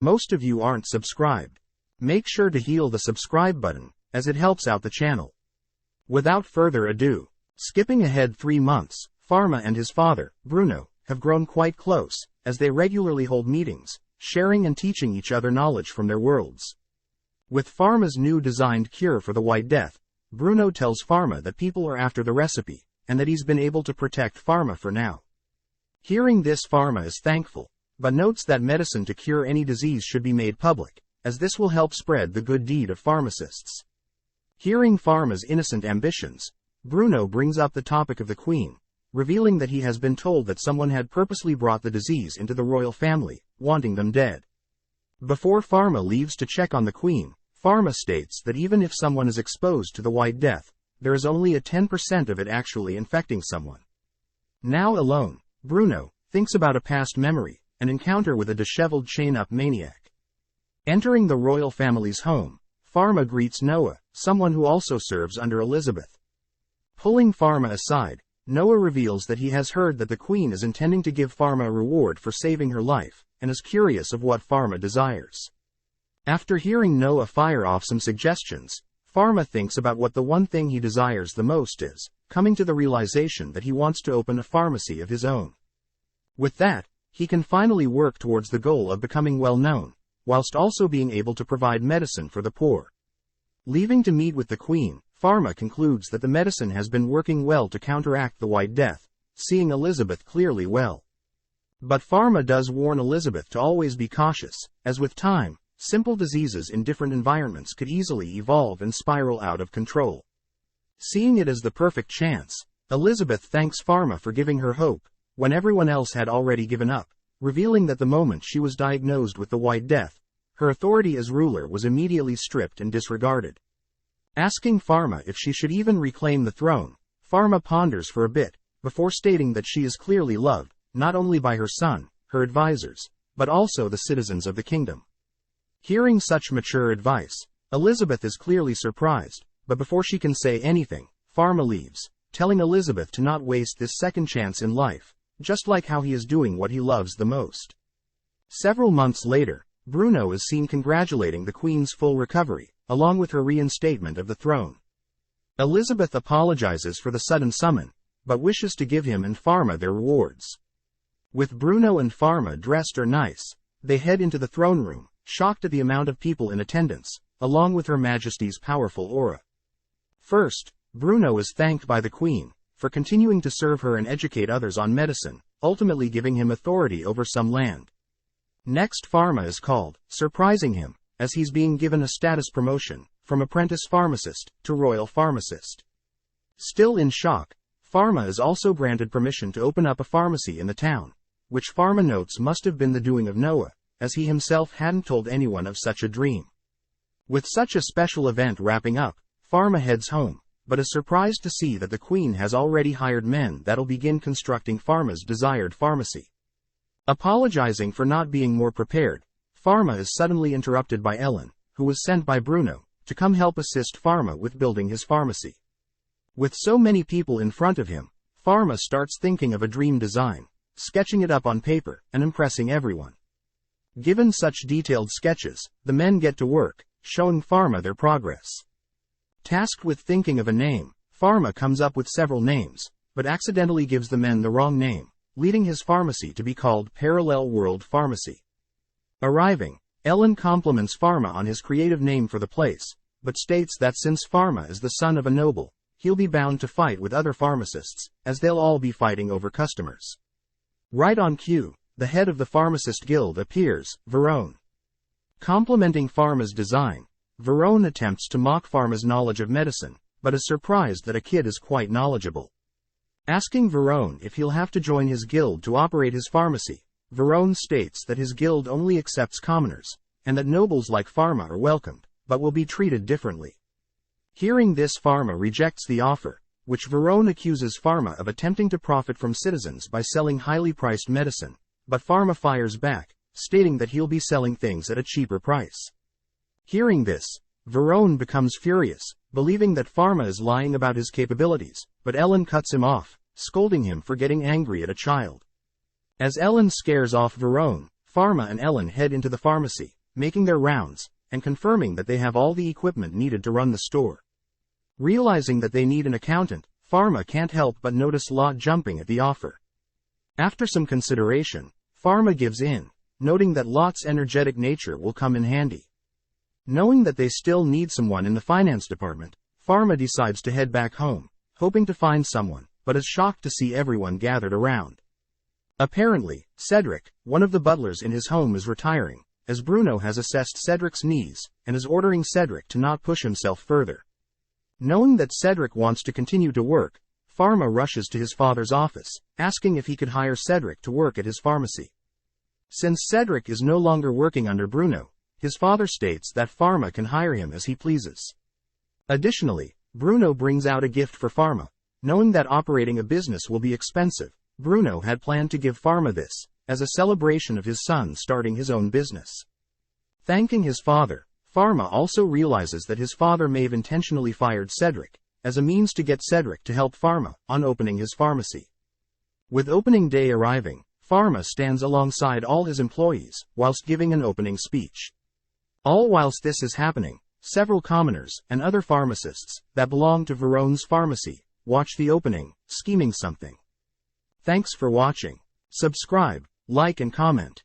Most of you aren't subscribed. Make sure to heal the subscribe button, as it helps out the channel. Without further ado, skipping ahead 3 months, Pharma and his father, Bruno, have grown quite close, as they regularly hold meetings, sharing and teaching each other knowledge from their worlds. With Pharma's new designed cure for the White Death, Bruno tells Pharma that people are after the recipe, and that he's been able to protect Pharma for now. Hearing this, Pharma is thankful, but notes that medicine to cure any disease should be made public, as this will help spread the good deed of pharmacists. Hearing Pharma's innocent ambitions, Bruno brings up the topic of the Queen, revealing that he has been told that someone had purposely brought the disease into the royal family, wanting them dead. Before Pharma leaves to check on the Queen, Pharma states that even if someone is exposed to the White Death, there is only a 10% of it actually infecting someone. Now alone, Bruno thinks about a past memory, an encounter with a disheveled chain-up maniac. Entering the royal family's home, Pharma greets Noah, someone who also serves under Elizabeth. Pulling Pharma aside, Noah reveals that he has heard that the Queen is intending to give Pharma a reward for saving her life, and is curious of what Pharma desires. After hearing Noah fire off some suggestions, Pharma thinks about what the one thing he desires the most is, coming to the realization that he wants to open a pharmacy of his own. With that, he can finally work towards the goal of becoming well known, whilst also being able to provide medicine for the poor. Leaving to meet with the Queen, Pharma concludes that the medicine has been working well to counteract the White Death, seeing Elizabeth clearly well. But Pharma does warn Elizabeth to always be cautious, as with time, simple diseases in different environments could easily evolve and spiral out of control. Seeing it as the perfect chance, Elizabeth thanks Pharma for giving her hope, when everyone else had already given up, revealing that the moment she was diagnosed with the White Death, her authority as ruler was immediately stripped and disregarded. Asking Pharma if she should even reclaim the throne, Pharma ponders for a bit, before stating that she is clearly loved, not only by her son, her advisors, but also the citizens of the kingdom. Hearing such mature advice, Elizabeth is clearly surprised, but before she can say anything, Pharma leaves, telling Elizabeth to not waste this second chance in life, just like how he is doing what he loves the most. Several months later, Bruno is seen congratulating the Queen's full recovery, along with her reinstatement of the throne. Elizabeth apologizes for the sudden summon, but wishes to give him and Pharma their rewards. With Bruno and Pharma dressed nice, they head into the throne room, shocked at the amount of people in attendance, along with Her Majesty's powerful aura. First, Bruno is thanked by the Queen for continuing to serve her and educate others on medicine, ultimately giving him authority over some land. Next, Pharma is called, surprising him, as he's being given a status promotion, from apprentice pharmacist to royal pharmacist. Still in shock, Pharma is also granted permission to open up a pharmacy in the town, which Pharma notes must have been the doing of Noah, as he himself hadn't told anyone of such a dream. With such a special event wrapping up, Pharma heads home, but is surprised to see that the Queen has already hired men that'll begin constructing Pharma's desired pharmacy. Apologizing for not being more prepared, Pharma is suddenly interrupted by Ellen, who was sent by Bruno, to come help assist Pharma with building his pharmacy. With so many people in front of him, Pharma starts thinking of a dream design, sketching it up on paper, and impressing everyone. Given such detailed sketches, the men get to work, showing Pharma their progress. Tasked with thinking of a name, Pharma comes up with several names, but accidentally gives the men the wrong name, leading his pharmacy to be called Parallel World Pharmacy. Arriving, Ellen compliments Pharma on his creative name for the place, but states that since Pharma is the son of a noble, he'll be bound to fight with other pharmacists, as they'll all be fighting over customers. Right on cue, the head of the Pharmacist Guild appears, Verone. Complimenting Pharma's design, Verone attempts to mock Pharma's knowledge of medicine, but is surprised that a kid is quite knowledgeable. Asking Verone if he'll have to join his guild to operate his pharmacy, Verone states that his guild only accepts commoners, and that nobles like Pharma are welcomed, but will be treated differently. Hearing this, Pharma rejects the offer, which Verone accuses Pharma of attempting to profit from citizens by selling highly priced medicine, but Pharma fires back, stating that he'll be selling things at a cheaper price. Hearing this, Verone becomes furious, believing that Pharma is lying about his capabilities, but Ellen cuts him off, scolding him for getting angry at a child. As Ellen scares off Verone, Pharma and Ellen head into the pharmacy, making their rounds, and confirming that they have all the equipment needed to run the store. Realizing that they need an accountant, Pharma can't help but notice Lot jumping at the offer. After some consideration, Pharma gives in, noting that Lot's energetic nature will come in handy. Knowing that they still need someone in the finance department, Pharma decides to head back home, hoping to find someone, but is shocked to see everyone gathered around. Apparently, Cedric, one of the butlers in his home, is retiring, as Bruno has assessed Cedric's knees, and is ordering Cedric to not push himself further. Knowing that Cedric wants to continue to work, Pharma rushes to his father's office, asking if he could hire Cedric to work at his pharmacy. Since Cedric is no longer working under Bruno, his father states that Pharma can hire him as he pleases. Additionally, Bruno brings out a gift for Pharma. Knowing that operating a business will be expensive, Bruno had planned to give Pharma this, as a celebration of his son starting his own business. Thanking his father, Pharma also realizes that his father may have intentionally fired Cedric, as a means to get Cedric to help Pharma on opening his pharmacy. With opening day arriving, Pharma stands alongside all his employees, whilst giving an opening speech. All whilst this is happening, several commoners and other pharmacists that belong to Verone's pharmacy watch the opening, scheming something. Thanks for watching. Subscribe, like and comment.